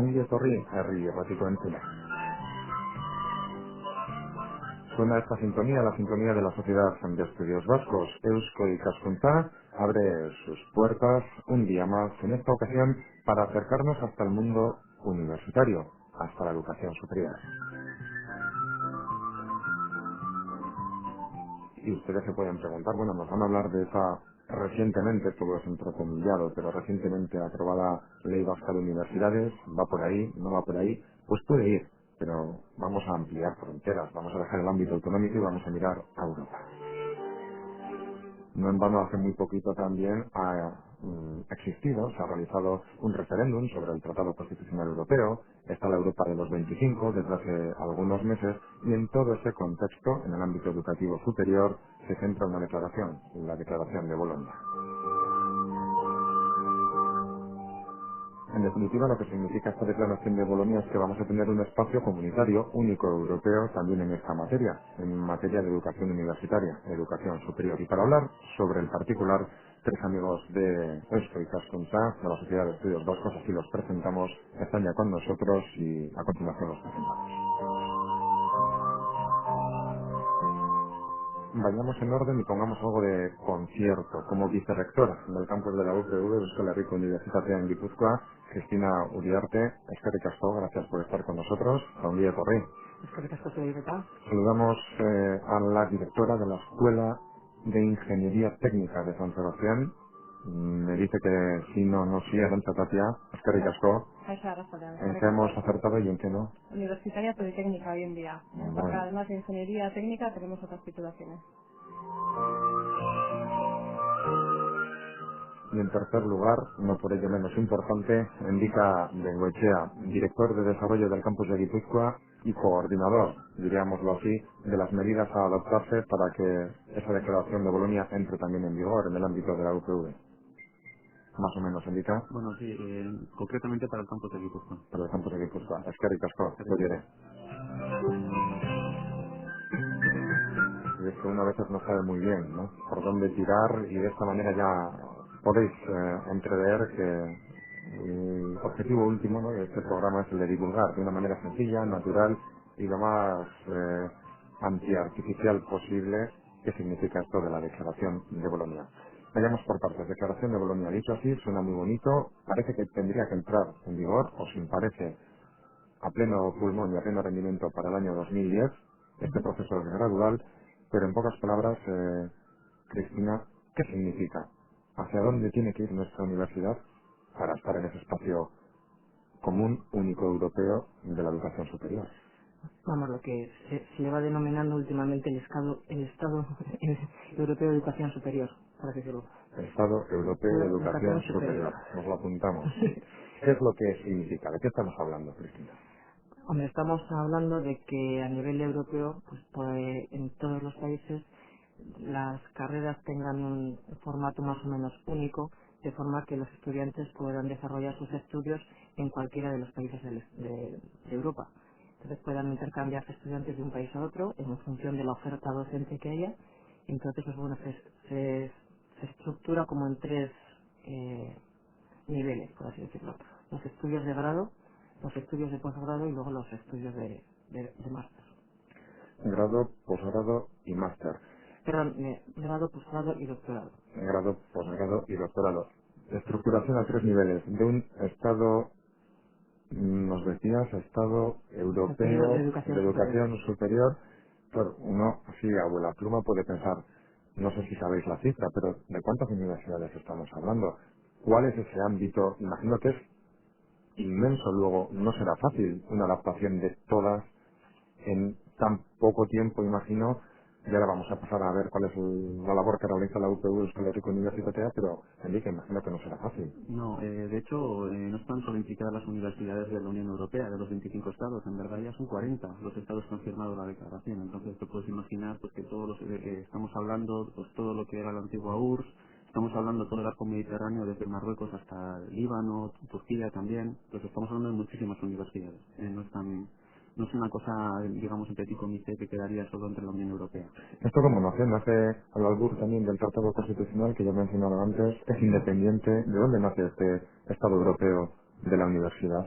Ongi etorri herri erratiko entzule. Suena esta sintonía, la sintonía de la Sociedad de Estudios Vascos. Eusko Ikaskuntza abre sus puertas un día más, en esta ocasión, para acercarnos hasta el mundo universitario, hasta la educación superior. Y ustedes se pueden preguntar, bueno, nos van a hablar de esa recientemente, todo es entrecomillado, pero recientemente aprobada Ley Vasca de Universidades, ¿va por ahí? ¿No va por ahí? Pues puede ir, pero vamos a ampliar fronteras, vamos a dejar el ámbito autonómico y vamos a mirar a Europa. No en vano, hace muy poquito también ha existido, se ha realizado un referéndum sobre el Tratado Constitucional Europeo, está la Europa de los 25 desde hace algunos meses, y en todo ese contexto, en el ámbito educativo superior, se centra una declaración, la Declaración de Bolonia. En definitiva, lo que significa esta declaración de Bolonia es que vamos a tener un espacio comunitario único europeo también en esta materia, en materia de educación universitaria, educación superior. Y para hablar sobre el particular, tres amigos de Eusko Ikaskuntza, de la Sociedad de Estudios Vascos, así los presentamos, están ya con nosotros y a continuación los presentamos. Vayamos en orden y pongamos algo de concierto. Como vicerrectora del campus de la UPV, Euskal Herriko Universitatea en Guipúzcoa, Cristina Uriarte, eskerrik asko, gracias por estar con nosotros. Ongi etorri. Eskerrik asko zure eta. Saludamos a la directora de la Escuela de Ingeniería Técnica de San Sebastián. Me dice que si no, no sí, Arantxa Tapia, eskerrik asko. Kaixo, arratsaldean, ¿En eskerrik qué hemos asko. acertado y en qué no? Universitaria Politécnica hoy en día, porque Bueno. además de ingeniería técnica tenemos otras titulaciones. Y en tercer lugar, no por ello menos importante, Endika Bengoechea, director de desarrollo del campus de Guipúzcoa y coordinador, diríamoslo así, de las medidas a adoptarse para que esa declaración de Bolonia entre también en vigor en el ámbito de la UPV. Más o menos, Endika, Bueno, sí, concretamente para el campus de Guipúzcoa. para el campus de Guipúzcoa. Eskerrik asko, Goyere. Y es que uno a veces no sabe muy bien, ¿no?, por dónde tirar, y de esta manera ya podéis entrever que el objetivo último, ¿no?, de este programa es el de divulgar de una manera sencilla, natural y lo más antiartificial posible qué significa esto de la Declaración de Bolonia. Vayamos por partes. Declaración de Bolonia, dicho así, suena muy bonito, parece que tendría que entrar en vigor, o si parece, a pleno pulmón y a pleno rendimiento para el año 2010. Este proceso es gradual, pero en pocas palabras, Cristina, ¿qué significa? ¿Hacia dónde tiene que ir nuestra universidad para estar en ese espacio común, único europeo de la educación superior? Vamos, lo que se le va denominando últimamente el Estado Europeo de Educación Superior, por así decirlo. Estado Europeo de Educación Educación Superior. superior. Nos lo apuntamos. ¿Qué es lo que significa? ¿De qué estamos hablando, Cristina? Hombre, estamos hablando de que a nivel europeo, en todos los países, las carreras tengan un formato más o menos único, de forma que los estudiantes puedan desarrollar sus estudios en cualquiera de los países de Europa. Entonces puedan intercambiar estudiantes de un país a otro en función de la oferta docente que haya. Entonces, pues bueno, se estructura como en tres eh, niveles, por así decirlo. Los estudios de grado, los estudios de posgrado y luego los estudios de máster. Grado, posgrado y máster. Perdón, grado, posgrado y doctorado. Grado, posgrado y doctorado. Estructuración a tres niveles. De un estado, nos decías, estado Superior de europeo educación de superior. educación superior. Claro, uno, así a abuela pluma, puede pensar, no sé si sabéis la cifra, pero ¿de cuántas universidades estamos hablando? ¿Cuál es ese ámbito? Imagino que es inmenso. Luego, no será fácil una adaptación de todas en tan poco tiempo, imagino. Y ahora vamos a pasar a ver cuál es la labor que realiza la UPV Euskal Herriko Unibertsitatea, pero Enrique, imagino que no será fácil. No, de hecho, no están solo implicadas las universidades de la Unión Europea, de los 25 estados, en verdad ya son 40 los estados que han firmado la declaración. Entonces te puedes imaginar pues que todos los que estamos hablando, pues todo lo que era la antigua URSS, estamos hablando todo el arco mediterráneo desde Marruecos hasta Líbano, Turquía también, pues estamos hablando de muchísimas universidades. No es una cosa, digamos, un petit comité que quedaría solo entre la Unión Europea. Esto, como nace al albur también del Tratado Constitucional que yo mencionaba antes, es independiente. ¿De dónde nace este Estado Europeo de la Universidad?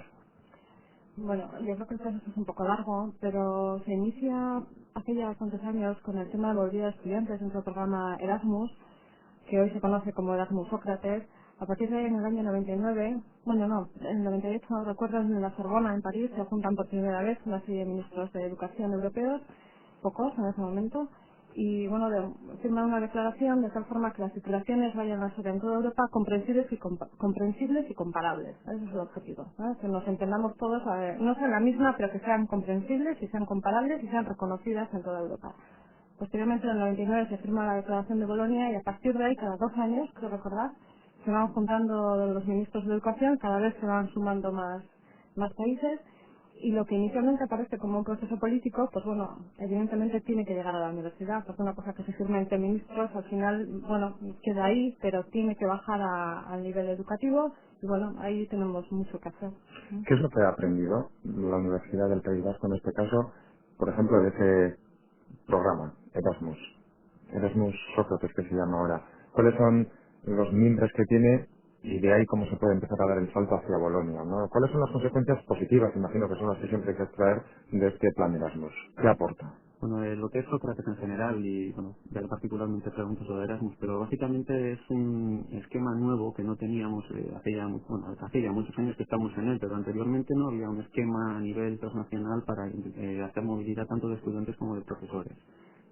Bueno, yo creo que el proceso es un poco largo, pero se inicia hace ya bastantes años con el tema de movilidad de estudiantes dentro del programa Erasmus, que hoy se conoce como Erasmus Sócrates. A partir de ahí, en el año 99, bueno, no, en el 98, recuerdo, en la Sorbona, en París, se juntan por primera vez una serie de ministros de educación europeos, pocos en ese momento, y bueno, firman una declaración de tal forma que las titulaciones vayan a ser en toda Europa comprensibles y comparables. Ese es el objetivo, ¿eh? Que nos entendamos todos, no sean la misma, pero que sean comprensibles y sean comparables y sean reconocidas en toda Europa. Posteriormente, en el 99, se firma la Declaración de Bolonia y a partir de ahí, cada 2 años, creo recordar, se van juntando los ministros de educación, cada vez se van sumando más países, y lo que inicialmente aparece como un proceso político, pues bueno, evidentemente tiene que llegar a la universidad, porque una cosa que se firma entre ministros, al final, bueno, queda ahí, pero tiene que bajar al nivel educativo, y bueno, ahí tenemos mucho que hacer. ¿Qué es lo que ha aprendido la Universidad del País Vasco en este caso, por ejemplo, de ese programa, Erasmus? Erasmus Sócrates, que se llama ahora. ¿Cuáles son los mimbres que tiene y de ahí cómo se puede empezar a dar el salto hacia Bolonia, ¿no? ¿Cuáles son las consecuencias positivas, imagino que son las que siempre hay que extraer de este plan Erasmus? ¿Qué aporta? Bueno, lo que es Sócrates en general y, bueno, ya particularmente pregunto sobre Erasmus, pero básicamente es un esquema nuevo que no teníamos hace ya muchos años que estamos en él, pero anteriormente no había un esquema a nivel transnacional para hacer movilidad tanto de estudiantes como de profesores.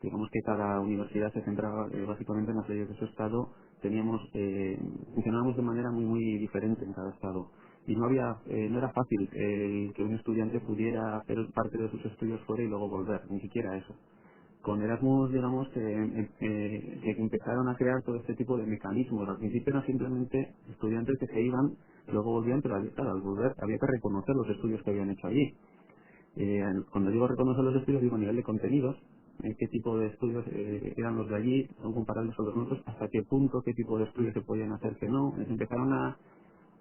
Digamos que cada universidad se centraba básicamente en las leyes de su estado, funcionábamos de manera muy diferente en cada estado y no era fácil que un estudiante pudiera hacer parte de sus estudios fuera y luego volver, ni siquiera eso. Con Erasmus, digamos que empezaron a crear todo este tipo de mecanismos. Al principio eran simplemente estudiantes que se iban, luego volvían, pero claro, al volver había que reconocer los estudios que habían hecho allí. Cuando digo reconocer los estudios, digo a nivel de contenidos, qué tipo de estudios eran los de allí, son comparables a los nuestros, hasta qué punto, qué tipo de estudios se podían hacer, que no. Empezaron a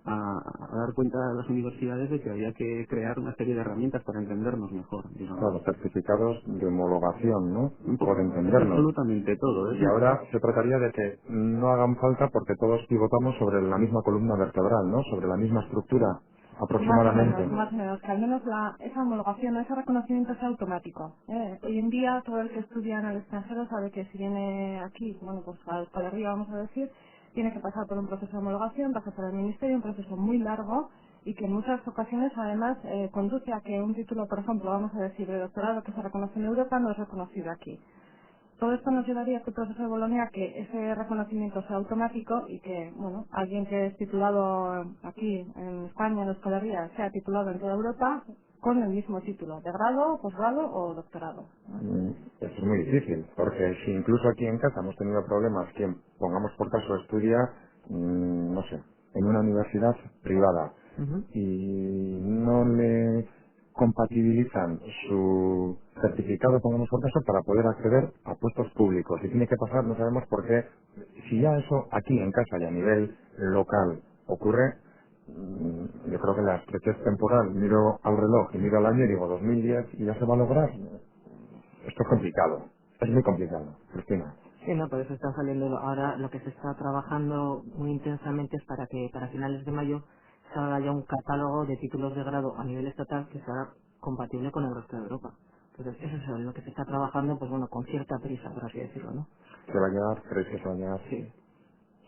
dar cuenta a las universidades de que había que crear una serie de herramientas para entendernos mejor, digamos. Claro, certificados de homologación, ¿no? Un Por poco, entendernos. absolutamente todo. Y ahora se trataría de que no hagan falta porque todos pivotamos sobre la misma columna vertebral, ¿no? Sobre la misma estructura, aproximadamente. Más o menos, que al menos esa homologación, ese reconocimiento sea automático. Hoy en día todo el que estudia en el extranjero sabe que si viene aquí, bueno, pues para arriba vamos a decir, tiene que pasar por un proceso de homologación, pasa por el ministerio, un proceso muy largo y que en muchas ocasiones además conduce a que un título, por ejemplo, vamos a decir, de doctorado que se reconoce en Europa no es reconocido aquí. Todo esto nos llevaría a este proceso de Bolonia que ese reconocimiento sea automático y que, bueno, alguien que es titulado aquí en España, en Euskal Herria, sea titulado en toda Europa con el mismo título, de grado, posgrado o doctorado, ¿no? Eso es muy difícil, porque si incluso aquí en casa hemos tenido problemas, quien pongamos por caso estudia, no sé, en una universidad privada Ujú. y no le compatibilizan su certificado, pongamos por caso, para poder acceder a puestos públicos. Y tiene que pasar, no sabemos por qué, si ya eso aquí en casa y a nivel local ocurre, yo creo que la estrechez temporal, miro al reloj y miro al año y digo 2010 y ya se va a lograr. Esto es complicado, es muy complicado, Cristina. Sí, no, por eso está saliendo ahora lo que se está trabajando muy intensamente es para que para finales de mayo se haga ya un catálogo de títulos de grado a nivel estatal que sea compatible con el resto de Europa. Entonces, eso es lo que se está trabajando, pues bueno, con cierta prisa, por así decirlo, ¿no? Se va a llegar, crees que se va a llegar. Sí.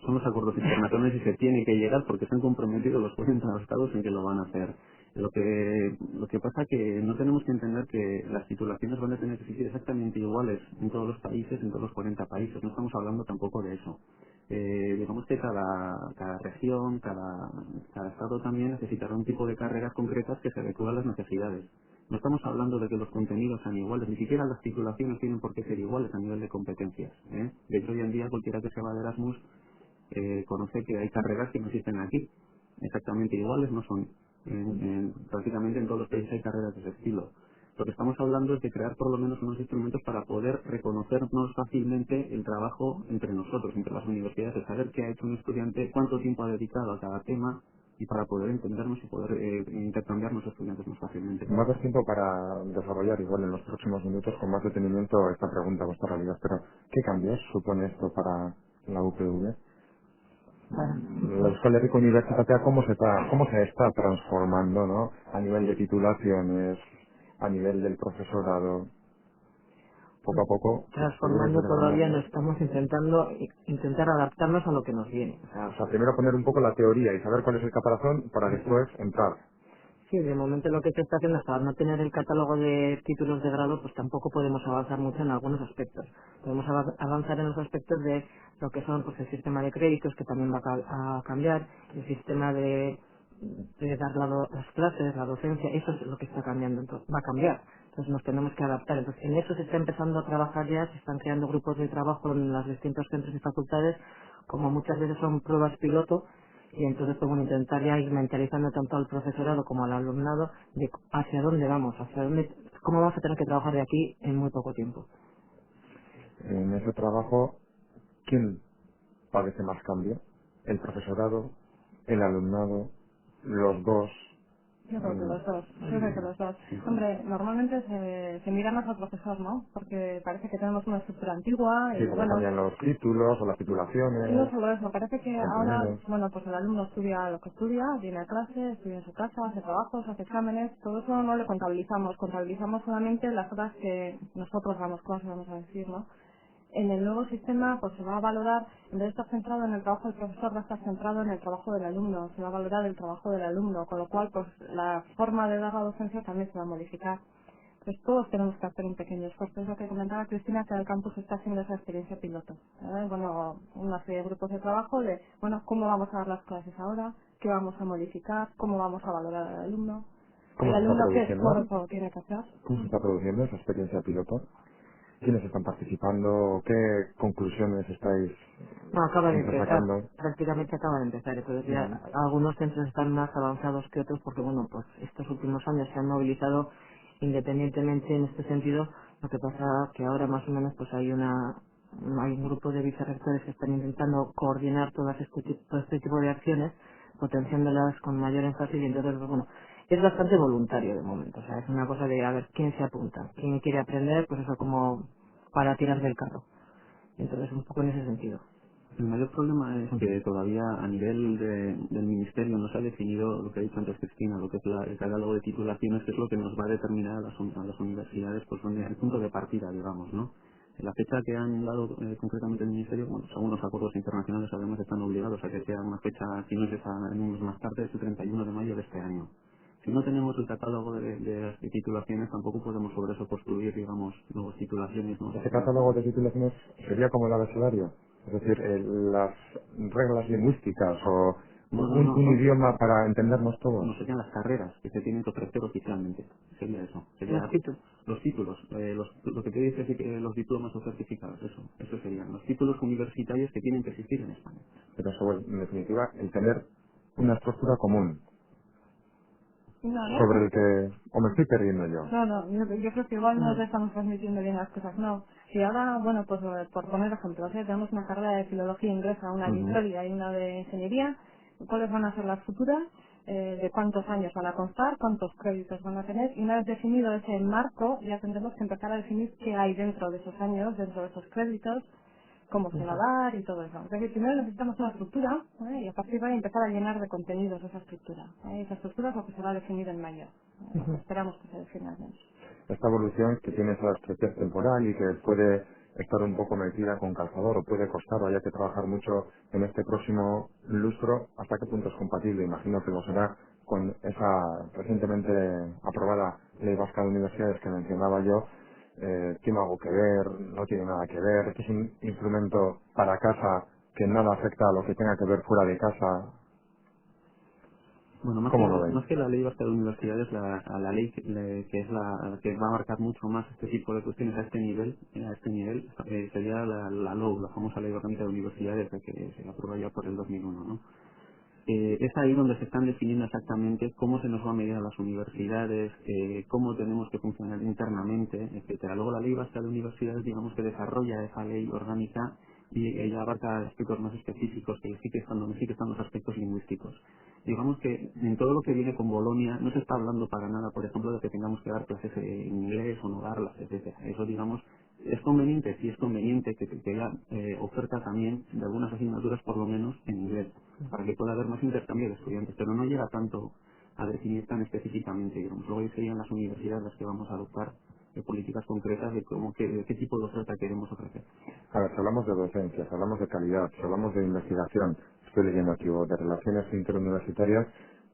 Son los acuerdos internacionales y se tiene que llegar porque se han comprometido los 40 estados en que lo van a hacer. Lo que pasa que no tenemos que entender que las titulaciones van a tener que ser exactamente iguales en todos los países, en todos los 40 países. No estamos hablando tampoco de eso. Digamos que cada región, cada estado también necesitará un tipo de carreras concretas que se adecúen a las necesidades. No estamos hablando de que los contenidos sean iguales, ni siquiera las titulaciones tienen por qué ser iguales a nivel de competencias. De hecho, hoy en día cualquiera que se va de Erasmus conoce que hay carreras que no existen aquí, exactamente iguales no son. Prácticamente en todos los países hay carreras de ese estilo. Lo que estamos hablando es de crear por lo menos unos instrumentos para poder reconocernos fácilmente el trabajo entre nosotros, entre las universidades, de saber qué ha hecho un estudiante, cuánto tiempo ha dedicado a cada tema y para poder entendernos y poder intercambiar los estudiantes más fácilmente. No das tiempo para desarrollar igual en los próximos minutos con más detenimiento esta pregunta, vuestra realidad, pero ¿qué cambios supone esto para la UPV? la Euskal Herriko Unibertsitatea cómo se está transformando, ¿no? A nivel de titulaciones, a nivel del profesorado, poco a poco, seguro que Transformando irá todavía no cambiando. estamos intentando intentar adaptarnos a lo que nos viene. O O sea, sea, primero poner un poco la teoría y saber cuál es el caparazón para después entrar. sí, de momento lo que se está haciendo hasta no tener el catálogo de títulos de grado, pues tampoco podemos avanzar mucho en algunos aspectos. Podemos avanzar en los aspectos de lo que son pues el sistema de créditos, que también va a cambiar, el sistema de dar las clases, la docencia, eso es lo que está cambiando, entonces va a cambiar. Entonces nos tenemos que adaptar. Entonces en eso se está empezando a trabajar ya, se están creando grupos de trabajo en los distintos centros y facultades, como muchas veces son pruebas piloto, y entonces pues bueno, intentar ya ir mentalizando tanto al profesorado como al alumnado de hacia dónde vamos, hacia dónde, cómo vamos a tener que trabajar de aquí en muy poco tiempo. En ese trabajo, ¿quién padece más cambio? ¿El profesorado? ¿El alumnado? ¿Los dos? Yo creo que Mm, los dos, yo creo que los dos. Hombre, normalmente se mira más al profesor, ¿no? Porque parece que tenemos una estructura antigua Sí, y como bueno, cambian los títulos o las y no titulaciones, solo eso, parece que ahora, contenidos. bueno, pues el alumno estudia lo que estudia, viene a clase, estudia en su casa, hace trabajos, hace exámenes, todo eso no le contabilizamos solamente las horas que nosotros damos clase, vamos a decir, ¿no? En el nuevo sistema pues se va a valorar, en vez de estar centrado en el trabajo del profesor, va a estar centrado en el trabajo del alumno, se va a valorar el trabajo del alumno, con lo cual pues la forma de dar la docencia también se va a modificar. Pues todos tenemos que hacer un pequeño esfuerzo. Es lo que comentaba Cristina, que el campus está haciendo esa experiencia piloto. Bueno, una serie de grupos de trabajo de, bueno, cómo vamos a dar las clases ahora, qué vamos a modificar, cómo vamos a valorar al alumno, el ¿Cómo se está alumno qué produciendo? esfuerzo tiene que hacer. ¿Cómo se está produciendo esa experiencia piloto? ¿Quiénes están participando? ¿Qué conclusiones estáis No, acaba de siempre empezar, sacando? prácticamente acaba de empezar, entonces ya Ujú. algunos centros están más avanzados que otros porque bueno, pues estos últimos años se han movilizado independientemente en este sentido, lo que pasa que ahora más o menos pues hay un grupo de vicerrectores que están intentando coordinar todo este tipo de acciones, potenciándolas con mayor énfasis y entonces pues, bueno, es bastante voluntario de momento, o sea, es una cosa de a ver quién se apunta, quién quiere aprender, pues eso como para tirar del carro. Entonces, un poco en ese sentido. El mayor problema es Ujú. que todavía a nivel del ministerio no se ha definido lo que ha dicho antes Cristina, lo que es el catálogo de titulaciones, que es lo que nos va a determinar a las universidades, pues donde el punto de partida, digamos, ¿no? La fecha que han dado concretamente el ministerio, bueno, según los acuerdos internacionales, además están obligados a que sea una fecha, si no es esa, en un mes más tarde, es el 31 de mayo de este año. Si no tenemos el catálogo de titulaciones, tampoco podemos sobre eso construir, digamos, nuevas titulaciones, ¿no? Ese catálogo de titulaciones sería como el abecedario, es decir, las reglas lingüísticas o No, no, no, un idioma para entendernos todos. no serían las carreras que se tienen que ofrecer oficialmente. Sería eso. Los Sería títulos. los títulos, lo que te dice es que los diplomas o certificados, eso serían los títulos universitarios que tienen que existir en España. Pero eso, bueno, en definitiva, el tener una estructura común No, sobre no. el que, o me estoy perdiendo yo. No, no, yo creo que igual no No. te estamos transmitiendo bien las cosas, no. Si ahora, bueno, pues por poner ejemplos, tenemos una carrera de filología inglesa, una de Ujú. historia y una de ingeniería, ¿cuáles van a ser las futuras? De cuántos años van a constar, cuántos créditos van a tener, y una vez definido ese marco, ya tendremos que empezar a definir qué hay dentro de esos años, dentro de esos créditos, cómo se va a Ujú. dar y todo eso. Es decir, primero necesitamos una estructura y a partir de ahí empezar a llenar de contenidos esa estructura. Esa estructura es lo que se va a definir en mayo, lo que Ujú. esperamos que se defina al menos. Esta evolución que tiene esa estrechez temporal y que puede estar un poco metida con calzador o puede costar o haya que trabajar mucho en este próximo lustro, ¿hasta qué punto es compatible? Imagino que lo será con esa recientemente aprobada Ley Vasca de Universidades que mencionaba yo. Tiene algo que ver, no tiene nada que ver, que es un instrumento para casa que nada afecta a lo que tenga que ver fuera de casa. Bueno, ¿Cómo lo veis? más que la ley vasca de universidades, a la ley que es la que va a marcar mucho más este tipo de cuestiones a este nivel sería la LOU, la famosa ley orgánica de universidades que se aprobó ya por el 2001, ¿no? Es ahí donde se están definiendo exactamente cómo se nos va a medir a las universidades, cómo tenemos que funcionar internamente, etcétera. Luego la ley vasca de universidades, digamos que desarrolla esa ley orgánica y ella abarca aspectos más específicos que sí que están los aspectos lingüísticos. Digamos que en todo lo que viene con Bolonia no se está hablando para nada, por ejemplo, de que tengamos que dar clases en inglés o no darlas, etcétera. Eso, digamos, es conveniente, sí es conveniente que haya oferta también de algunas asignaturas por lo menos en inglés para que pueda haber más intercambio de estudiantes, pero no llega tanto a definir tan específicamente, digamos. Luego ahí serían las universidades las que vamos a adoptar políticas concretas de de qué tipo de oferta queremos ofrecer. A ver, si hablamos de docencia, si hablamos de calidad, si hablamos de investigación, estoy leyendo aquí, o de relaciones interuniversitarias,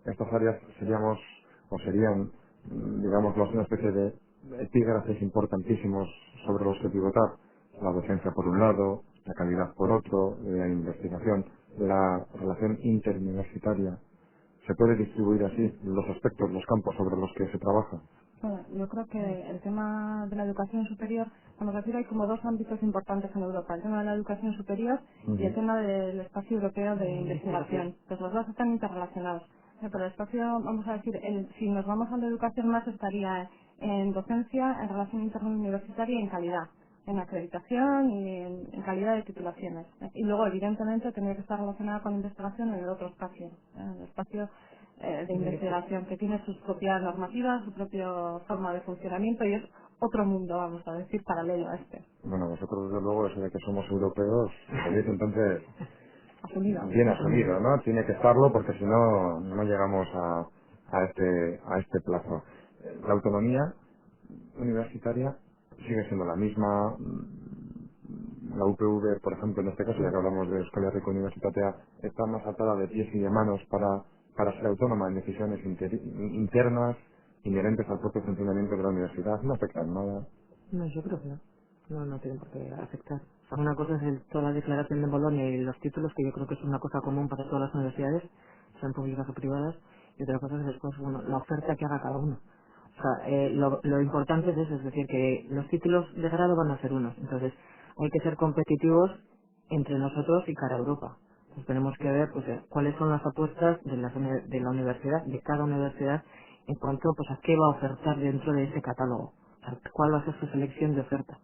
estas áreas seríamos, o serían, digamos, una especie de epígrafes importantísimos sobre los que pivotar. La docencia por un lado, la calidad por otro, la investigación, la relación interuniversitaria. ¿Se puede distribuir así los aspectos, los campos sobre los que se trabaja? Bueno, yo creo que el tema de la educación superior, vamos a decir, hay como dos ámbitos importantes en Europa, el tema de la educación superior y el tema del espacio europeo de investigación. Pues los dos están interrelacionados. Pero el espacio, vamos a decir, si nos vamos a la educación más estaría en docencia, en relación interuniversitaria y en calidad, en acreditación y en calidad de titulaciones. Y luego, evidentemente, tendría que estar relacionada con investigación en el otro espacio, en el espacio de investigación, que tiene sus propias normativas, su propia forma de funcionamiento y es otro mundo, vamos a decir, paralelo a este. Bueno, nosotros desde luego eso de que somos europeos, ¿sabéis? Entonces, Asumido. bien asumido, ¿no? Tiene que estarlo porque si no, no llegamos a este plazo. La autonomía universitaria sigue siendo la misma. La UPV, por ejemplo, en este caso, ya que hablamos de Euskal Herriko Universitatea, está más atada de pies y de manos para ser autónoma en decisiones internas inherentes al propio funcionamiento de la universidad. No afecta en nada. No, yo creo que no. No, no tiene por qué afectar. O sea, una cosa es toda la declaración de Bolonia y los títulos, que yo creo que es una cosa común para todas las universidades, sean públicas o privadas, y otra cosa es después, bueno, la oferta que haga cada uno. O sea, lo importante es eso, es decir, que los títulos de grado van a ser unos. Entonces, hay que ser competitivos entre nosotros y cara a Europa. Entonces, tenemos que ver pues cuáles son las apuestas de la universidad, de cada universidad, en cuanto pues a qué va a ofertar dentro de ese catálogo. O sea, cuál va a ser su selección de oferta.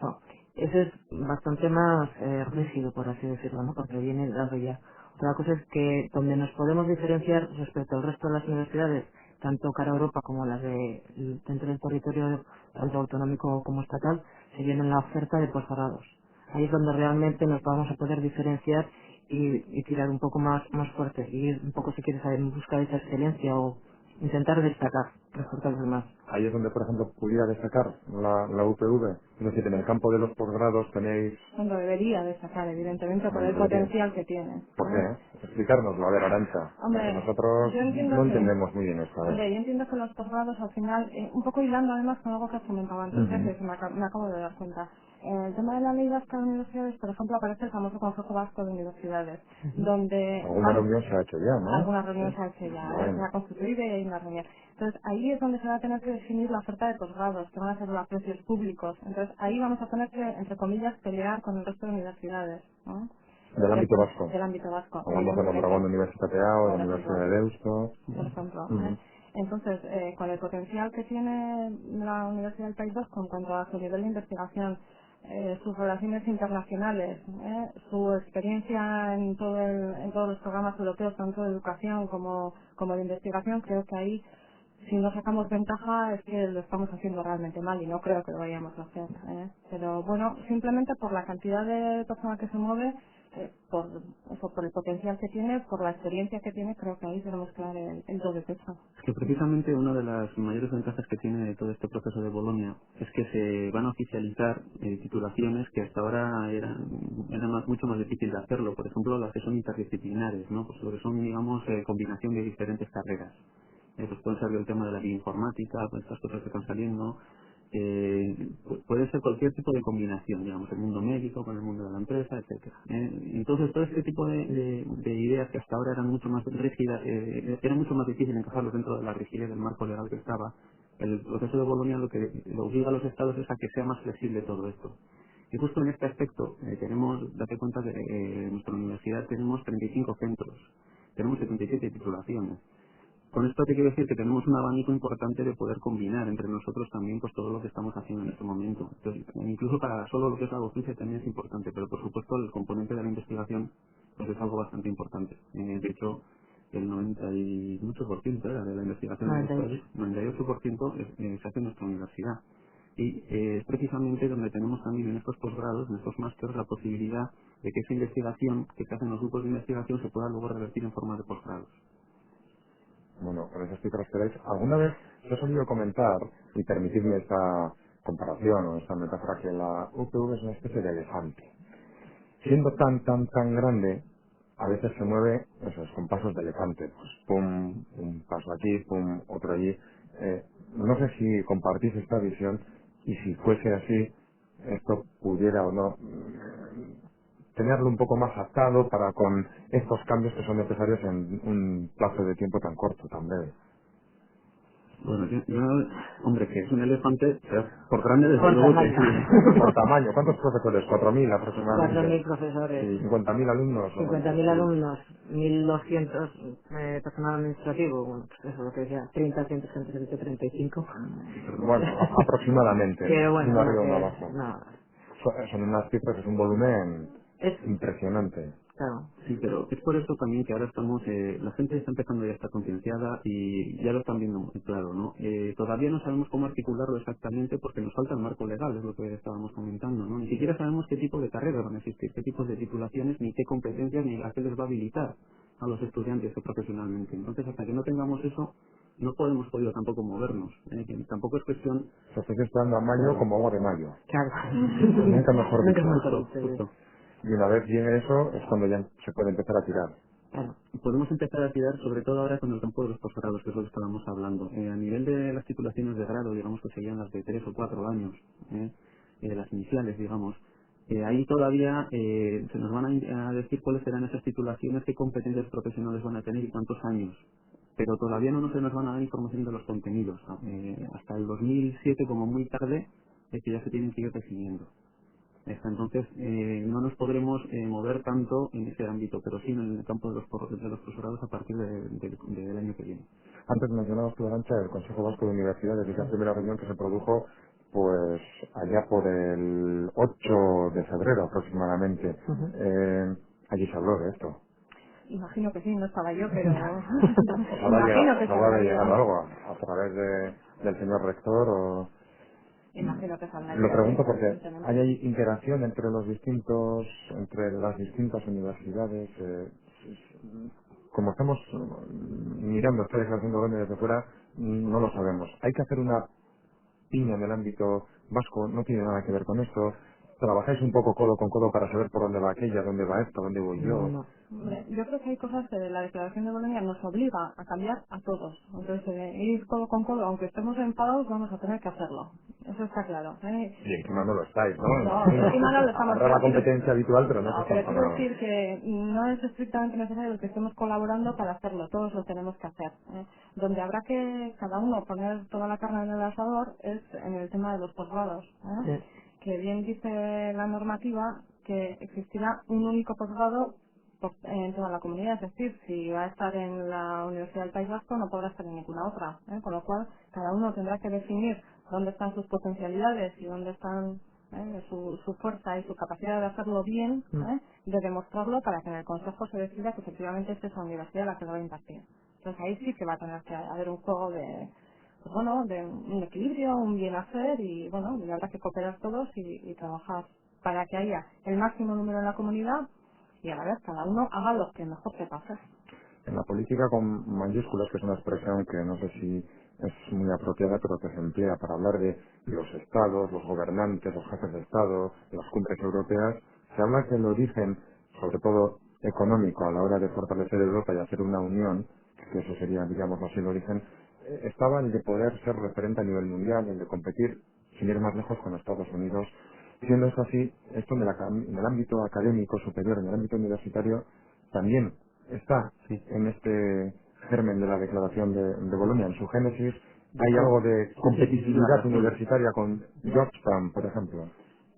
No, ese es bastante más rígido, por así decirlo, ¿no? Porque viene dado ya. Otra cosa es que donde nos podemos diferenciar respecto al resto de las universidades, tanto cara a Europa como las dentro del territorio tanto autonómico como estatal, se viene en la oferta de posgrados. Ahí es donde realmente nos vamos a poder diferenciar y tirar un poco más fuerte, y ir un poco, si quieres, en busca de esa excelencia o intentar destacar respecto a los demás. Ahí es donde, por ejemplo, pudiera destacar la UPV. Es decir, en el campo de los posgrados tenéis... Cuando debería destacar, evidentemente, por Bueno, el debería. potencial que tiene. ¿Por ¿No? qué? Explicárnoslo, a ver, Arantxa. Porque Hombre, nosotros yo entiendo no que entendemos muy bien esto, a ver. Hombre, yo entiendo que los posgrados al final, un poco hilando además con algo que has comentado antes, Ujú. que me acabo de dar cuenta. En el tema de la ley vasca de universidades, por ejemplo, aparece el famoso Consejo Vasco de Universidades, donde Alguna reunión se ha hecho ya, ¿no? algunas reuniones se ha hecho ya, se Bueno. ha constituido y hay una reunión. Entonces, ahí es donde se va a tener que definir la oferta de posgrados, que van a ser los precios públicos. Entonces, ahí vamos a tener que, entre comillas, pelear con el resto de universidades, ¿no? Del ámbito vasco. Del ámbito vasco, Hablamos de la evidentemente, Mondragón Universitatea o de la por Universidad ejemplo de Deusto. por ejemplo. Ujú. Entonces, con el potencial que tiene la Universidad del País Vasco en cuanto a su nivel de investigación, sus relaciones internacionales, su experiencia en todos los programas europeos, tanto de educación como de investigación, creo que ahí, si no sacamos ventaja, es que lo estamos haciendo realmente mal y no creo que lo vayamos a hacer. Pero bueno, simplemente por la cantidad de personas que se mueve, por el potencial que tiene, por la experiencia que tiene, creo que ahí tenemos que dar el do de pecho. Es que precisamente una de las mayores ventajas que tiene todo este proceso de Bolonia es que se van a oficializar titulaciones que hasta ahora eran mucho más difícil de hacerlo. Por ejemplo, las que son interdisciplinares, ¿no? Pues lo que son, digamos, combinación de diferentes carreras. Pues puede ser el tema de la bioinformática, pues estas cosas que están saliendo. Puede ser cualquier tipo de combinación, digamos, el mundo médico con el mundo de la empresa, etcétera. Entonces, todo este tipo de ideas que hasta ahora eran mucho más rígidas, era mucho más difícil encajarlos dentro de la rigidez del marco legal que estaba. El proceso de Bolonia lo obliga a los estados es a que sea más flexible todo esto. Y justo en este aspecto, date cuenta que en nuestra universidad tenemos 35 centros, tenemos 77 titulaciones. Con esto te quiero decir que tenemos un abanico importante de poder combinar entre nosotros también pues todo lo que estamos haciendo en este momento. Entonces, incluso para solo lo que es la docencia también es importante, pero por supuesto el componente de la investigación pues es algo bastante importante. De hecho, el 90 y mucho por ciento de la investigación en 98. Euskadi, 98% se hace en nuestra universidad. Y es precisamente donde tenemos también en estos posgrados, en estos másteres, la posibilidad de que esa investigación que se hace en los grupos de investigación se pueda luego revertir en forma de posgrados. Bueno, con esas cifras que dais, ¿alguna vez os he solido comentar, y permitidme esta comparación o esta metáfora, que la UPV es una especie de elefante? Siendo tan grande, a veces se mueve esos con pasos de elefante, pues pum, un paso aquí, pum, otro allí. No sé si compartís esta visión y si fuese así, esto pudiera o no tenerlo un poco más atado para con estos cambios que son necesarios en un plazo de tiempo tan corto, tan breve. Bueno, hombre, que es un elefante, pero por grande desde Por luego que tamaño. sí. Por tamaño, ¿cuántos profesores? 4.000 cuatro aproximadamente. mil profesores, Sí, 50.000 alumnos. cincuenta O... mil alumnos, 1.200 personal administrativo, bueno, pues eso es lo que decía, 30, 100, 135. Bueno, aproximadamente, Pero bueno, uno no, arriba, uno que abajo. no, Son unas cifras, es un volumen es, impresionante. claro, Sí, pero es por eso también que ahora estamos, la gente está empezando ya a estar concienciada y ya lo están viendo muy claro, ¿no? Todavía no sabemos cómo articularlo exactamente porque nos falta el marco legal, es lo que estábamos comentando, ¿no? Ni siquiera sabemos qué tipo de carreras van a existir, qué tipos de titulaciones, ni qué competencias, ni a qué les va a habilitar a los estudiantes profesionalmente. Entonces, hasta que no tengamos eso, no podemos podido tampoco movernos, que tampoco es cuestión, Se estáis esperando a mayo claro, como agua de mayo. claro. Nunca mejor Nunca dicho. mejor justo, dicho, sí. justo. Y una vez llegue eso, es cuando ya se puede empezar a tirar. Claro. Podemos empezar a tirar sobre todo ahora con el campo de los posgrados, que es lo que estábamos hablando. A nivel de las titulaciones de grado, digamos que serían las de 3 o 4 años, las iniciales, digamos, ahí todavía se nos van a decir cuáles serán esas titulaciones, qué competencias profesionales van a tener y cuántos años. Pero todavía no se nos van a dar información de los contenidos. Hasta el 2007, como muy tarde, es que ya se tienen que ir definiendo. Entonces, no nos podremos mover tanto en ese ámbito, pero sí en el campo de los posgrados a partir del año que viene. Antes mencionabas tú, Arantxa, el Consejo Vasco de Universidades, y esa primera reunión que se produjo pues allá por el 8 de febrero aproximadamente. Ujú. Allí se habló de esto. Imagino que sí, no estaba yo, pero imagino que Os se habrá habrá de ido. llegar algo a través del señor rector o... Imagino que se habrá Lo ido, sí, pregunto porque evidentemente. hay interacción entre las distintas universidades. Como estamos mirando esta declaración de Bolonia desde fuera, no lo sabemos. Hay que hacer una piña en el ámbito vasco, no tiene nada que ver con esto. Trabajáis un poco codo con codo para saber por dónde va aquella, dónde va esto, dónde voy yo. No. Hombre, yo creo que hay cosas que la Declaración de Bolonia nos obliga a cambiar a todos. Entonces, ir codo con codo, aunque estemos enfadados, vamos a tener que hacerlo. Eso está claro. Y encima no lo estáis, ¿no? No, Imagino. encima no lo estamos Habrá la haciendo. competencia habitual, pero no se No, están pero quiero enfadados. decir que no es estrictamente necesario que estemos colaborando para hacerlo, todos lo tenemos que hacer. Donde habrá que cada uno poner toda la carne en el asador es en el tema de los posgrados, Sí. que bien dice la normativa que existirá un único posgrado en toda la comunidad, es decir, si va a estar en la Universidad del País Vasco no podrá estar en ninguna otra, con lo cual cada uno tendrá que definir dónde están sus potencialidades y dónde están su fuerza y su capacidad de hacerlo bien, de demostrarlo para que en el Consejo se decida que efectivamente es esa universidad la que lo va a impartir. Entonces ahí sí que va a tener que haber un juego de, pues bueno, de un equilibrio, un bien hacer y bueno, y habrá que cooperar todos y trabajar para que haya el máximo número en la comunidad y a la vez cada uno haga lo que mejor sepa hacer. En la política con mayúsculas, que es una expresión que no sé si es muy apropiada, pero que se emplea para hablar de los estados, los gobernantes, los jefes de estado, las cumbres europeas, se habla que el origen, sobre todo económico, a la hora de fortalecer Europa y hacer una unión, que eso sería, digamos así, el origen, estaba el de poder ser referente a nivel mundial, el de competir, sin ir más lejos, con Estados Unidos. Siendo eso así, esto en el ámbito académico superior, en el ámbito universitario, también está Sí. en este germen de la Declaración de Bolonia, en su génesis. Yo Hay creo, algo de sí, tienes competitividad razón. universitaria con Georgetown, por ejemplo.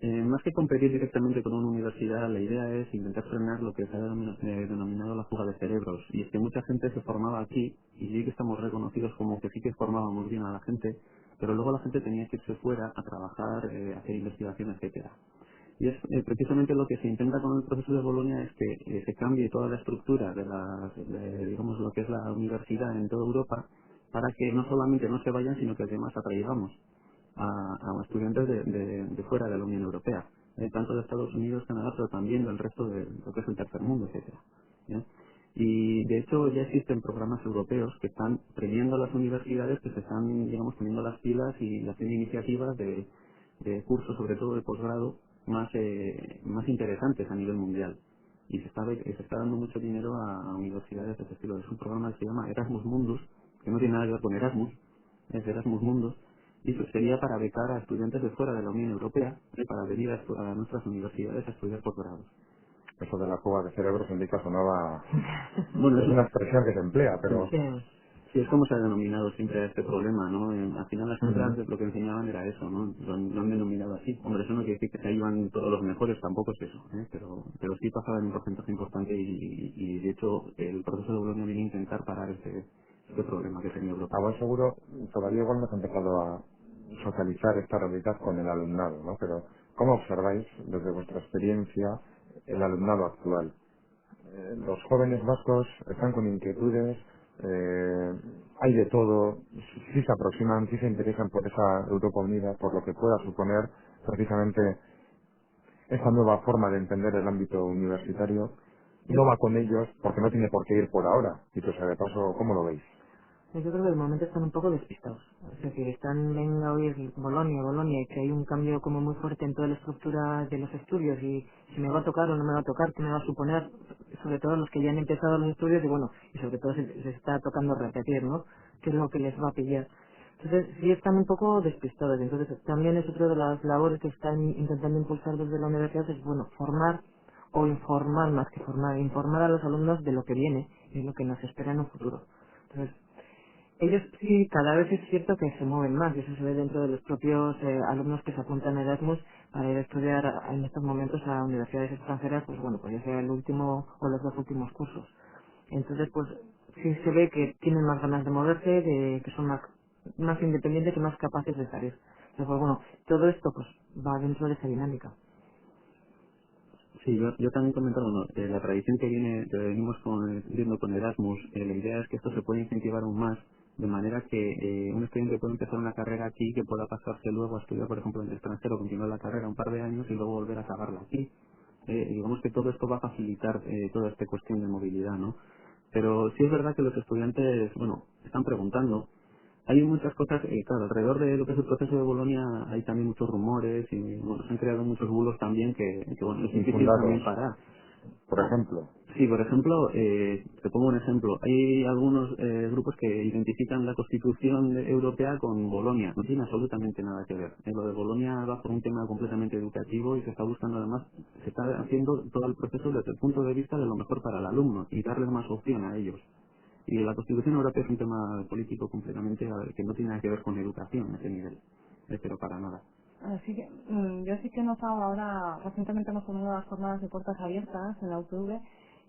Más que competir directamente con una universidad, la idea es intentar frenar lo que se ha denominado la fuga de cerebros. Y es que mucha gente se formaba aquí, y sí que estamos reconocidos como que sí que formábamos bien a la gente, pero luego la gente tenía que irse fuera a trabajar, hacer investigación, etcétera. Y es precisamente lo que se intenta con el proceso de Bolonia es que se cambie toda la estructura digamos, lo que es la universidad en toda Europa, para que no solamente no se vayan, sino que además atraigamos a estudiantes de fuera de la Unión Europea. tanto de Estados Unidos, Canadá, pero también del resto de lo que es el tercer mundo, etcétera. ¿Ya? Y de hecho ya existen programas europeos que están premiando a las universidades que se están, digamos, poniendo las pilas y haciendo iniciativas de cursos, sobre todo de posgrado, más interesantes a nivel mundial. Y se está dando mucho dinero a universidades de ese estilo. Es un programa que se llama Erasmus Mundus, que no tiene nada que ver con Erasmus, es Erasmus Mundus, y eso sería para becar a estudiantes de fuera de la Unión Europea y para venir a nuestras universidades a estudiar posgrados. Eso de la fuga de cerebros indica sonaba... Bueno, Es una expresión que se emplea, pero... Sí. sí, es como se ha denominado siempre este problema, ¿no? Al final las cifras Ujú. lo que enseñaban era eso, ¿no? Lo han denominado así. Hombre, eso no quiere decir que se ayudan todos los mejores, tampoco es eso, ¿eh? Pero sí pasaba en un porcentaje importante y de hecho el proceso de Bolonia viene a intentar parar este problema que tenía Europa. A buen seguro, todavía igual no se ha empezado a socializar esta realidad con el alumnado, ¿no? Pero, ¿cómo observáis desde vuestra experiencia el alumnado actual? Los jóvenes vascos están con inquietudes, hay de todo, sí se aproximan, sí se interesan por esa Europa unida, por lo que pueda suponer precisamente esa nueva forma de entender el ámbito universitario. Yo, No va con ellos porque no tiene por qué ir por ahora. Y pues, de paso, ¿cómo lo veis? yo creo que de momento están un poco despistados. Es decir, están venga a oír Bolonia, Bolonia, y que hay un cambio como muy fuerte en toda la estructura de los estudios y si me va a tocar o no me va a tocar, qué me va a suponer, sobre todo los que ya han empezado los estudios y bueno, y sobre todo se está tocando repetir, ¿no? ¿Qué es lo que les va a pillar? Entonces, sí están un poco despistados. Entonces, también es otra de las labores que están intentando impulsar desde la universidad, es, bueno, formar o informar más que formar, informar a los alumnos de lo que viene y de lo que nos espera en un futuro. Entonces, ellos sí, cada vez es cierto que se mueven más, y eso se ve dentro de los propios alumnos que se apuntan a Erasmus para ir a estudiar en estos momentos a universidades extranjeras, pues bueno, pues ya sea el último o los dos últimos cursos. Entonces, pues sí se ve que tienen más ganas de moverse, de que son más independientes y más capaces de salir. Entonces, pues bueno, todo esto pues va dentro de esa dinámica. Sí, yo también comentaba, bueno, la tradición que venimos viendo con Erasmus, la idea es que esto se puede incentivar aún más, de manera que un estudiante puede empezar una carrera aquí, que pueda pasarse luego a estudiar, por ejemplo, en el extranjero, continuar la carrera un par de años y luego volver a acabarla aquí. Digamos que todo esto va a facilitar toda esta cuestión de movilidad, ¿no? Pero sí es verdad que los estudiantes, bueno, están preguntando. Hay muchas cosas, claro, alrededor de lo que es el proceso de Bolonia hay también muchos rumores y bueno, se han creado muchos bulos también que bueno, es difícil Infundados, también parar. por ejemplo. Sí, por ejemplo, te pongo un ejemplo. Hay algunos grupos que identifican la Constitución europea con Bolonia. No tiene absolutamente nada que ver. Lo de Bolonia va por un tema completamente educativo y se está buscando además, se está haciendo todo el proceso desde el punto de vista de lo mejor para el alumno y darle más opción a ellos. Y la Constitución europea es un tema político completamente que no tiene nada que ver con educación a ese nivel. Pero para nada. Así que yo sí que he notado ahora, recientemente hemos tenido las jornadas de puertas abiertas en la UPV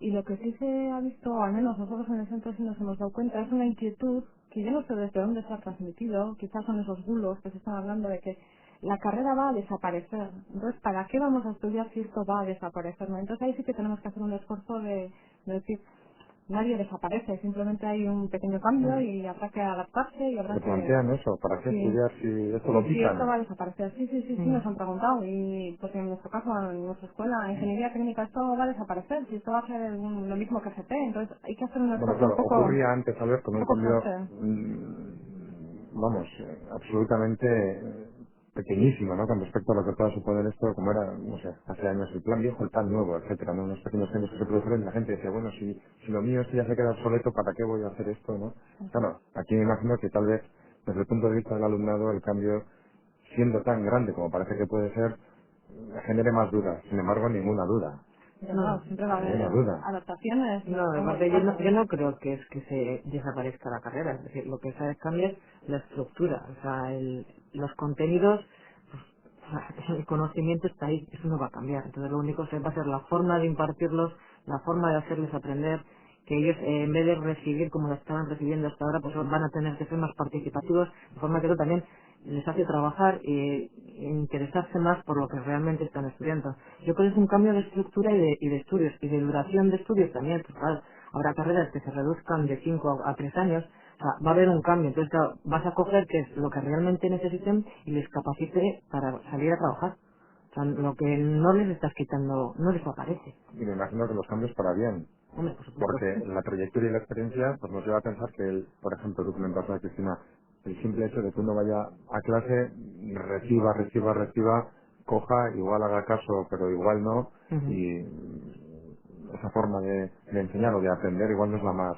y lo que sí se ha visto, al menos nosotros en el centro sí nos hemos dado cuenta, es una inquietud que yo no sé desde dónde se ha transmitido, quizás son esos bulos que se están hablando de que la carrera va a desaparecer. Entonces, ¿para qué vamos a estudiar si esto va a desaparecer? ¿No? Entonces ahí sí que tenemos que hacer un esfuerzo de decir, nadie desaparece, simplemente hay un pequeño cambio y habrá que adaptarse y habrá Se que... plantean eso, ¿para qué Sí, estudiar si esto lo sí, esto quitan? va a desaparecer. Sí, sí, sí, sí, nos han preguntado. Y porque en nuestro caso, en nuestra escuela, ingeniería técnica, esto va a desaparecer. Si esto va a ser lo mismo que FP, entonces hay que hacer un Bueno, esfuerzo claro, ocurría antes, a ver, con un un poco cambio, fuerte. vamos, absolutamente pequeñísimo, ¿no? Con respecto a lo que pueda suponer esto, como era, no sé, hace años el plan viejo, el plan nuevo, etcétera, ¿no? Unos pequeños cambios que se produjeron y la gente decía, bueno, si lo mío esto ya se queda obsoleto, ¿para qué voy a hacer esto, no? Claro, aquí me imagino que tal vez, desde el punto de vista del alumnado, el cambio, siendo tan grande como parece que puede ser, genere más dudas. Sin embargo, ninguna duda. Pero no, siempre va a haber Ninguna duda. adaptaciones. No, aparte yo no creo que es que se desaparezca la carrera, es decir, lo que se cambia es la estructura, o sea, los contenidos, pues, o sea, el conocimiento está ahí, eso no va a cambiar, entonces lo único que va a ser la forma de impartirlos, la forma de hacerles aprender, que ellos en vez de recibir como lo estaban recibiendo hasta ahora, pues van a tener que ser más participativos, de forma que eso también les hace trabajar e interesarse más por lo que realmente están estudiando. Yo creo que es un cambio de estructura y de estudios, y de duración de estudios también, pues claro, habrá carreras que se reduzcan de 5 a 3 años, o sea, va a haber un cambio, entonces claro, vas a coger que es lo que realmente necesiten y les capacite para salir a trabajar. O sea, lo que no les estás quitando no desaparece. Y me imagino que los cambios para bien, Hombre, por supuesto. porque la trayectoria y la experiencia pues nos lleva a pensar que, por ejemplo, tú comentabas, Cristina, el simple hecho de que uno vaya a clase, reciba, coja, igual haga caso, pero igual no, Ujú. y esa forma de enseñar o de aprender igual no es la más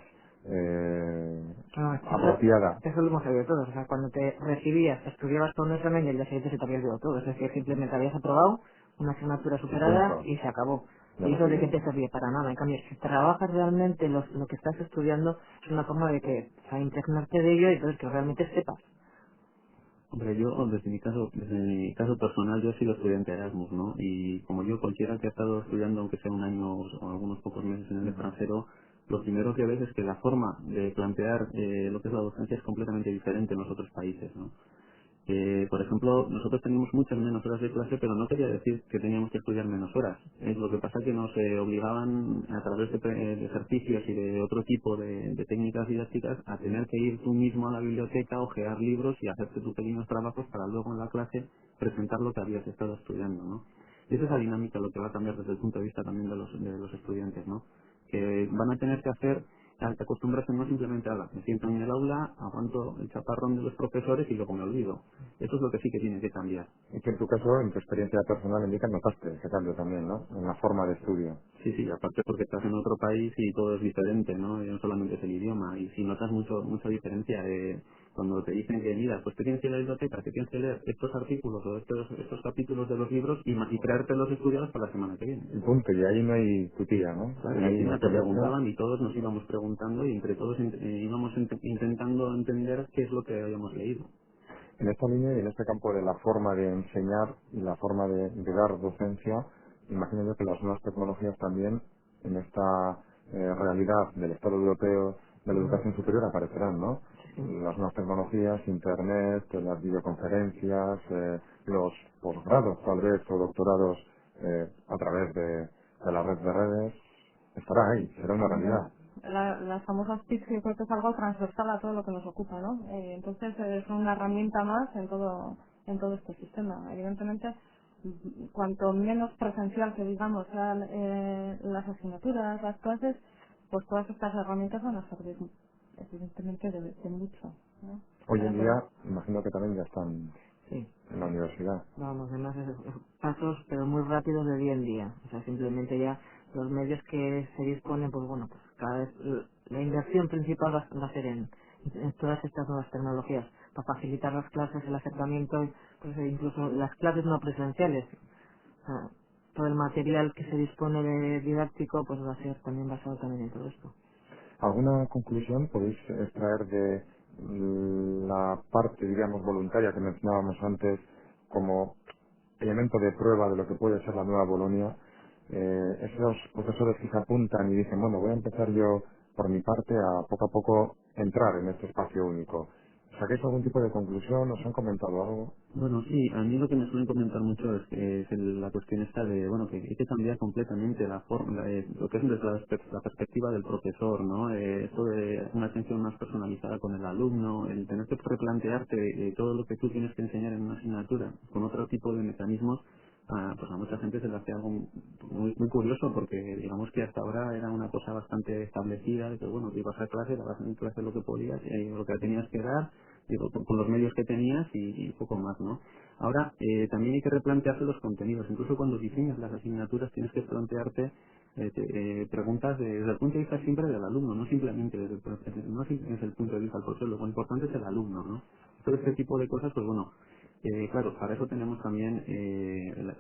No, apropiada. eso lo hemos sabido todos. O sea, cuando te recibías, estudiabas con un examen y el día siguiente se te había olvidado todo. Es decir, simplemente habías aprobado una asignatura Y superada punto. y se acabó. Ya ¿Y lo eso de qué sé. te servía? Para nada. En cambio, si trabajas realmente lo que estás estudiando, es una forma de que, o sea, impregnarte de ello y entonces que realmente sepas. Hombre, yo desde mi caso personal, yo he sido estudiante de Erasmus, ¿no? Y como yo, cualquiera que ha estado estudiando, aunque sea un año o algunos pocos meses en el extranjero, lo primero que ves es que la forma de plantear lo que es la docencia es completamente diferente en los otros países, ¿no? Por ejemplo, nosotros teníamos muchas menos horas de clase, pero no quería decir que teníamos que estudiar menos horas. Lo que pasa es que nos obligaban a través de ejercicios y de otro tipo de técnicas didácticas a tener que ir tú mismo a la biblioteca, ojear libros y hacerte tus pequeños trabajos para luego en la clase presentar lo que habías estado estudiando, ¿no? Y esa es la dinámica lo que va a cambiar desde el punto de vista también de los estudiantes, ¿no? Que van a tener que hacer acostumbrarse no simplemente a me siento en el aula, aguanto el chaparrón de los profesores y luego me olvido. Eso es lo que sí que tiene que cambiar. Y que en tu caso, en tu experiencia personal, indica, notaste ese cambio también, ¿no? En la forma de estudio. Sí, sí, aparte porque estás en otro país y todo es diferente, ¿no? Y no solamente es el idioma. Y si notas mucha diferencia cuando te dicen que, mira, pues te tienes que ir a la biblioteca, que tienes que leer estos artículos o estos capítulos de los libros y traerte los estudiados para la semana que viene. Y punto, y ahí no hay tutía, ¿no? Claro, y Ahí encima te aquello preguntaban y todos nos íbamos preguntando y entre todos íbamos intentando entender qué es lo que habíamos leído. en esta línea y en este campo de la forma de enseñar y la forma de dar docencia, imagino yo que las nuevas tecnologías también en esta realidad del Estado europeo de la educación superior aparecerán, ¿no? Las nuevas tecnologías, internet, las videoconferencias, los posgrados tal vez o doctorados a través de la red de redes, estará ahí, será una realidad. Las famosas TIC yo creo que es algo transversal a todo lo que nos ocupa, ¿no? Entonces es una herramienta más en todo este sistema. Evidentemente, cuanto menos presencial que digamos sean las asignaturas, las clases, pues todas estas herramientas van a servir evidentemente de mucho, ¿no? Hoy Para en poder. día, imagino que también ya están Sí. en la universidad. Vamos, además pasos pero muy rápidos de día en día. O sea, simplemente ya los medios que se disponen, pues bueno, pues cada vez la inversión principal va a ser en todas estas nuevas tecnologías para facilitar las clases, el acercamiento, pues incluso las clases no presenciales. O sea, todo el material que se dispone de didáctico pues va a ser también basado también en todo esto. ¿Alguna conclusión podéis extraer de la parte, digamos, voluntaria que mencionábamos antes como elemento de prueba de lo que puede ser la nueva Bolonia? Esos profesores que se apuntan y dicen, bueno, voy a empezar yo por mi parte a poco entrar en este espacio único. ¿Saquéis algún tipo de conclusión? ¿Os han comentado algo? Bueno, sí, a mí lo que me suelen comentar mucho es la cuestión esta de, bueno, que hay que cambiar completamente la forma, lo que es desde la perspectiva del profesor, ¿no? Esto de una atención más personalizada con el alumno, el tener que replantearte todo lo que tú tienes que enseñar en una asignatura con otro tipo de mecanismos, pues a mucha gente se le hace algo muy curioso porque digamos que hasta ahora era una cosa bastante establecida, de que bueno, tú ibas a clase, dabas en clase lo que podías, lo que tenías que dar, digo, con los medios que tenías y poco más, ¿no? Ahora, también hay que replantearse los contenidos. Incluso cuando diseñas las asignaturas tienes que plantearte preguntas desde el punto de vista siempre del alumno, no simplemente no desde el punto de vista del profesor. Lo importante es el alumno, ¿no? Todo este tipo de cosas, pues bueno, claro, para eso tenemos también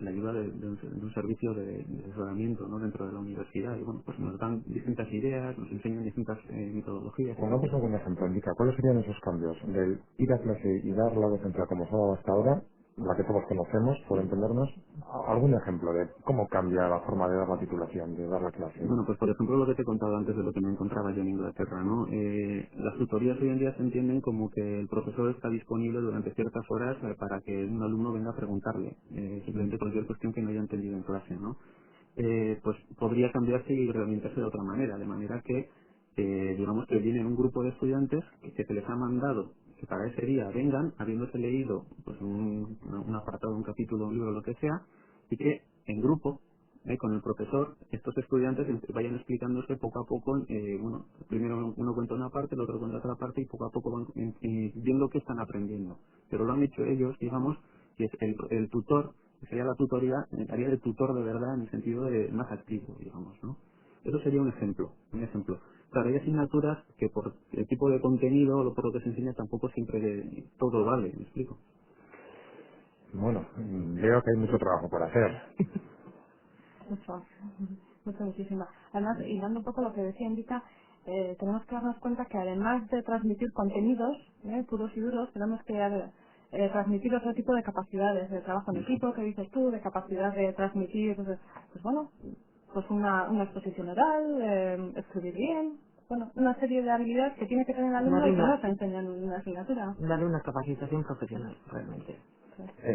la ayuda de un servicio de asesoramiento, ¿no? Dentro de la universidad. Y bueno, pues nos dan distintas ideas, nos enseñan distintas metodologías, Pongamos etcétera. algún ejemplo, indica cuáles serían esos cambios del ir a clase y dar la docencia como se ha dado hasta ahora, la que todos conocemos, por entendernos, algún ejemplo de cómo cambia la forma de dar la titulación, de dar la clase. Bueno, pues por ejemplo lo que te he contado antes de lo que me encontraba yo en Inglaterra, ¿no? Las tutorías hoy en día se entienden como que el profesor está disponible durante ciertas horas para que un alumno venga a preguntarle, simplemente cualquier cuestión que no haya entendido en clase, ¿no? Pues podría cambiarse y reorientarse de otra manera, de manera que, digamos que vienen un grupo de estudiantes que se les ha mandado que para ese día vengan, habiéndose leído pues un apartado, un capítulo, un libro, lo que sea, y que en grupo, con el profesor, estos estudiantes vayan explicándose poco a poco, bueno, primero uno cuenta una parte, el otro cuenta otra parte y poco a poco van viendo qué están aprendiendo. Pero lo han hecho ellos, digamos, que es el tutor, que sería la tutoría, haría de tutor de verdad en el sentido de más activo, digamos, ¿no? Eso sería un ejemplo, un ejemplo. Claro, hay asignaturas que por el tipo de contenido o por lo que se enseña tampoco siempre todo vale, ¿me explico? Bueno, veo que hay mucho trabajo por hacer. Mucho, muchísimo. Además, hilando un poco lo que decía Indica, tenemos que darnos cuenta que además de transmitir contenidos puros y duros, tenemos que transmitir otro tipo de capacidades de trabajo en equipo, que dices tú, de capacidad de transmitir, pues bueno, pues una exposición oral, escribir bien, bueno, una serie de habilidades que tiene que tener el alumno y que no se enseñan en una asignatura. Darle una capacitación profesional, realmente.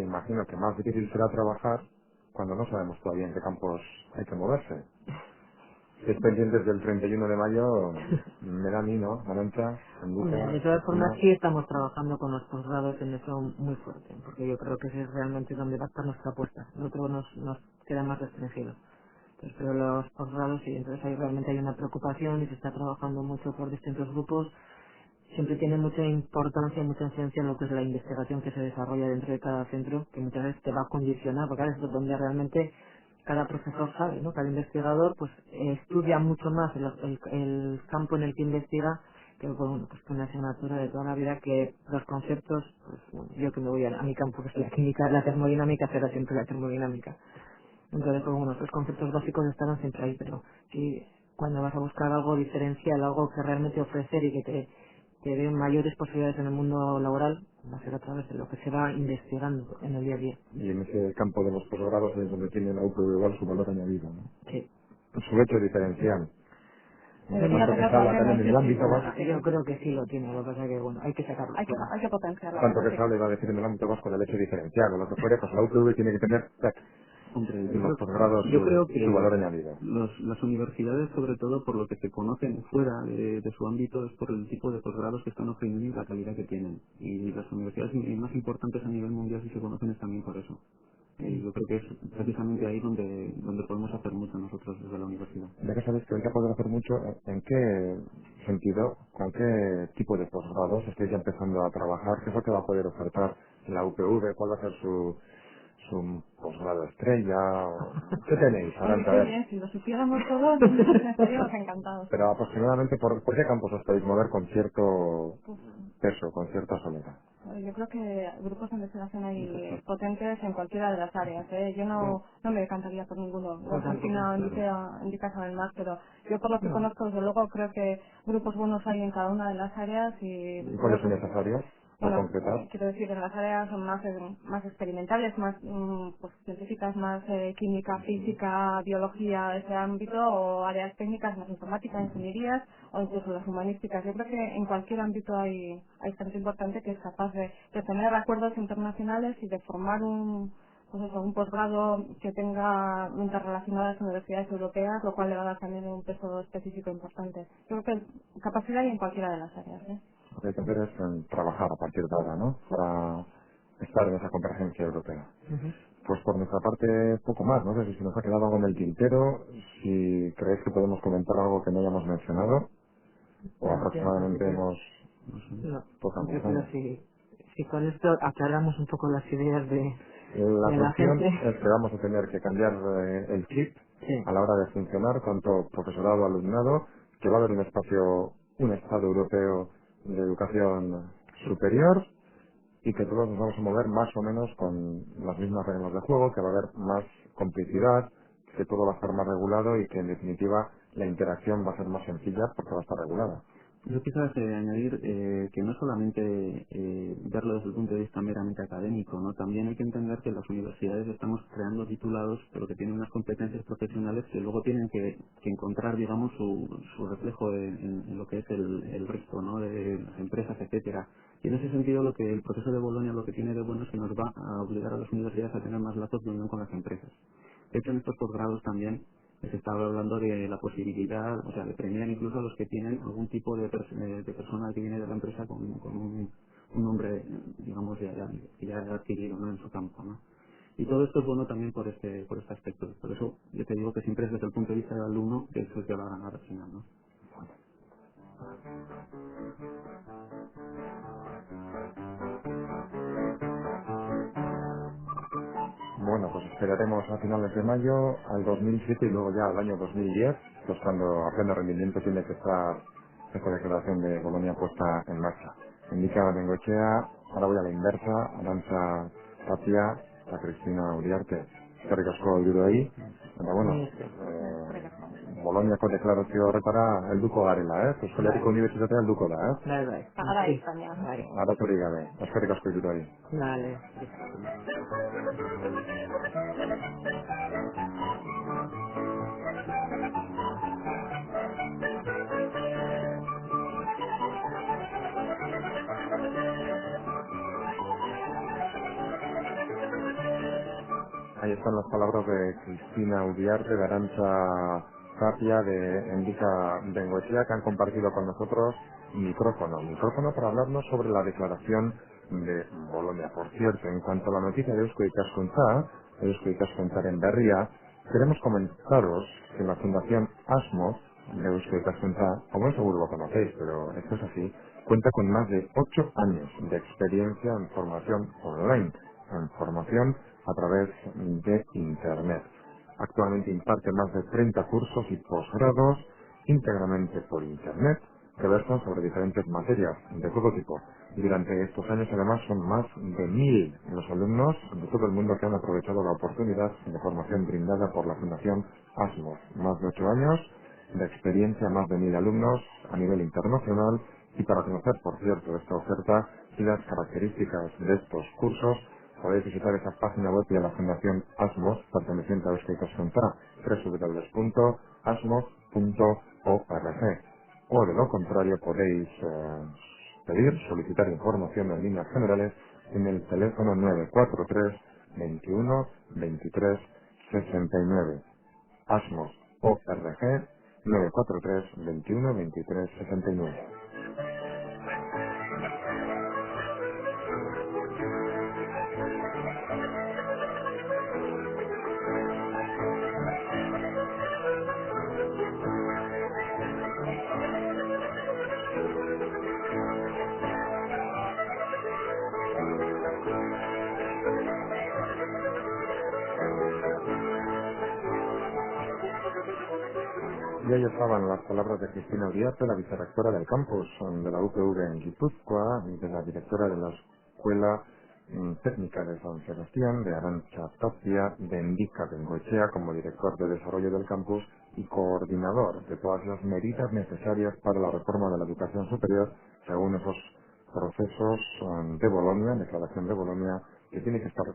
Imagino que más difícil será trabajar cuando no sabemos todavía en qué campos hay que moverse. Si es pendientes del 31 de mayo, me da a mí, ¿no? Arancha, Hombre, Andújar, de todas formas Cristina. sí estamos trabajando con los posgrados en eso muy fuerte, porque yo creo que ese es realmente donde va a estar nuestra apuesta. Lo otro nos queda más restringido. Entonces, pero los posgrados sí, entonces ahí realmente hay una preocupación y se está trabajando mucho por distintos grupos. Siempre tiene mucha importancia, mucha incidencia en lo que es la investigación que se desarrolla dentro de cada centro, que muchas veces te va a condicionar, porque ahora es donde realmente cada profesor sabe, ¿no? Cada investigador pues estudia mucho más el campo en el que investiga que bueno, pues que una asignatura de toda la vida que los conceptos, pues bueno, yo que me voy a mi campo que es la química, la termodinámica será siempre la termodinámica. Entonces, pues bueno, los conceptos básicos estarán siempre ahí, pero si cuando vas a buscar algo diferencial, algo que realmente ofrecer y que te dé mayores posibilidades en el mundo laboral, va a ser a través de lo que se va investigando en el día a día. Y en ese campo de los posgrados es donde tiene la UPV igual su valor añadido, ¿no? Sí. Su hecho diferencial. Debería Tanto que se tenerlo, habla también en el ámbito vasco, Yo creo que sí lo tiene, lo que pasa es que bueno, hay que sacarlo fuera. hay que potenciarlo. tanto que se habla, iba a decir, en el ámbito vasco del hecho diferencial, o lo que fuere, pues la UPV tiene que tener Hombre, en los posgrados yo creo su que valor añadido. las universidades, sobre todo por lo que se conocen fuera de su ámbito, es por el tipo de posgrados que están ofreciendo y la calidad que tienen. Y las universidades más importantes a nivel mundial, si se conocen, es también por eso. Y yo creo que es precisamente ahí donde podemos hacer mucho nosotros desde la universidad. Ya que sabéis que vais a poder hacer mucho, ¿en qué sentido, con qué tipo de posgrados estáis ya empezando a trabajar? ¿Qué es lo que va a poder ofertar la UPV? ¿Cuál va a ser su posgrado estrella? ¿Qué tenéis, Oye, Arantxa? A qué ver, bien, si lo supiéramos todos, estaríamos encantados. pero aproximadamente por qué campos os podéis mover con cierto Pues, peso, con cierta soledad. yo creo que grupos de investigación hay potentes en cualquiera de las áreas. Yo no me decantaría por ninguno. Yo tampoco. Cristina indica saber más, pero yo por lo que conozco, desde luego, creo que grupos buenos hay en cada una de las áreas y ¿Y cuáles creo son que esas áreas, por bueno, concretar? quiero decir, en las áreas más experimentales, más pues, científicas, más química, física, biología, ese ámbito, o áreas técnicas, más informática, ingenierías, o incluso las humanísticas. Yo creo que en cualquier ámbito hay gente importante que es capaz de tener acuerdos internacionales y de formar pues eso, un posgrado que tenga interrelacionado a las universidades europeas, lo cual le va a dar también un peso específico importante. Yo creo que capacidad hay en cualquiera de las áreas. Lo que hay que hacer es trabajar a partir de ahora, ¿no? Para estar en esa convergencia europea. Ujú. Pues por nuestra parte, poco más. No sé si se nos ha quedado algo en el tintero, si creéis que podemos comentar algo que no hayamos mencionado, o No, yo en aproximadamente principio hemos no. tocado, Yo creo ¿no? que si con esto aclaramos un poco las ideas La de la cuestión gente. es que vamos a tener que cambiar el chip Sí. a la hora de funcionar, tanto profesorado, alumnado, que va a haber un espacio, un Estado europeo de educación superior, y que todos nos vamos a mover más o menos con las mismas reglas de juego, que va a haber más complicidad, que todo va a estar más regulado y que en definitiva la interacción va a ser más sencilla porque va a estar regulada. Yo quizás añadir que no solamente verlo desde el punto de vista meramente académico, ¿no? También hay que entender que las universidades estamos creando titulados, pero que tienen unas competencias profesionales que luego tienen que encontrar, digamos, su reflejo en lo que es el resto, ¿no? De las empresas, etcétera. Y en ese sentido, lo que el proceso de Bolonia lo que tiene de bueno es que nos va a obligar a las universidades a tener más lazos de unión con las empresas. De hecho, en estos posgrados también se estaba hablando de la posibilidad, o sea, de premiar incluso a los que tienen algún tipo de persona que viene de la empresa con un nombre, digamos, que ya ha adquirido, ¿no? En su campo, ¿no? Y todo esto es bueno también por este aspecto. Por eso yo te digo que siempre es desde el punto de vista del alumno que es el que va a ganar al final, ¿no? Bueno, pues esperaremos a finales de mayo al 2007 y luego ya al año 2010, pues cuando a pleno rendimiento tiene que estar esta declaración de Bolonia puesta en marcha. Indica Bengoechea, ahora voy a la inversa, Arantza Tapia, a Cristina Uriarte. Eskerrik asko helburu ahí. Eta bueno, Boloniako deklarazio horretara helduko garela, Euskal Herriko Unibertsitatea helduko da, Bai. Pagada Sí. España. Bai. Arazorik gabe. Eskerrik asko helburu ahí. Vale. Ahí están las palabras de Cristina Uriarte, de Arantza Tapia, de Endica Bengoechea, que han compartido con nosotros micrófono para hablarnos sobre la declaración de Bolonia. Por cierto, en cuanto a la noticia de Eusko Ikaskuntzaren Berria, queremos comentaros que la Fundación ASMOS de Eusko Ikaskuntza, como seguro lo conocéis, pero esto es así, cuenta con más de 8 años de experiencia en formación online, en formación a través de Internet. Actualmente imparte más de 30 cursos y posgrados íntegramente por Internet que versan sobre diferentes materias de todo tipo. Y durante estos años además son más de 1000 los alumnos de todo el mundo que han aprovechado la oportunidad de formación brindada por la Fundación ASMOS. Más de 8 años de experiencia, más de 1000 alumnos a nivel internacional. Y para conocer, por cierto, esta oferta y las características de estos cursos, podéis visitar esa página web de la Fundación ASMOS, perteneciente a Eusko Ikaskuntza, www.asmos.org. O de lo contrario, podéis solicitar información en líneas generales en el teléfono 943 21 23 69. ASMOS ORG 943 21 23 69. Y ahí estaban las palabras de Cristina Uriarte, la vicerrectora del campus de la UPV en Guipúzcoa, y de la directora de la Escuela Técnica de San Sebastián, de Arantza Tapia, de Endica Bengoechea como director de desarrollo del campus y coordinador de todas las medidas necesarias para la reforma de la educación superior según esos procesos de Bolonia, declaración de Bolonia, que tiene que estar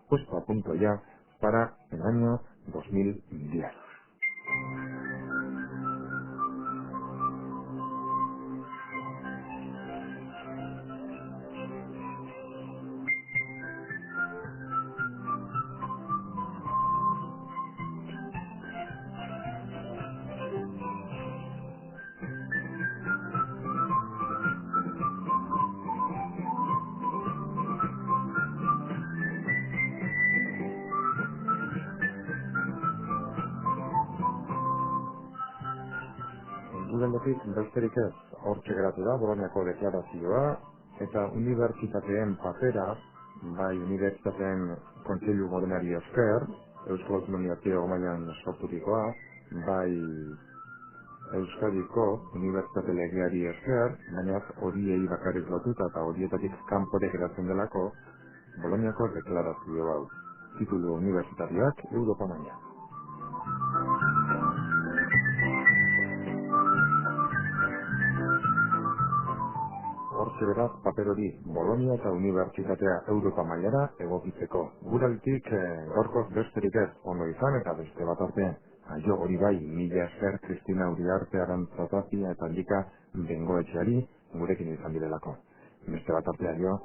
puesto a punto ya para el año 2010. Udalerrik besterik ez, hortxe geratu da, Boloniako deklarazioa, eta unibertsitateen papera, bai unibertsitateen kontseilu modenari esker, Euskal Autonomia Erkidego mailan sorturikoa, bai Euskadiko unibertsitate legeari esker, baina horiei bakarrik lotuta eta horietatik kanpore geratzen delako Boloniako deklarazio hau. Titulu unibertsitarioak Europa mailan. Hortxe beraz, paper hori Bolonia eta Unibertsitatea Europa mailara egokitzeko. Guraldik gorkoz besterik ez ondo izan eta beste bat arte. Aio hori bai, mila esker Cristina Uriarte, Arantza Tapia eta Endica Bengoecheari gurekin izan direlako. Beste bat arte, aio.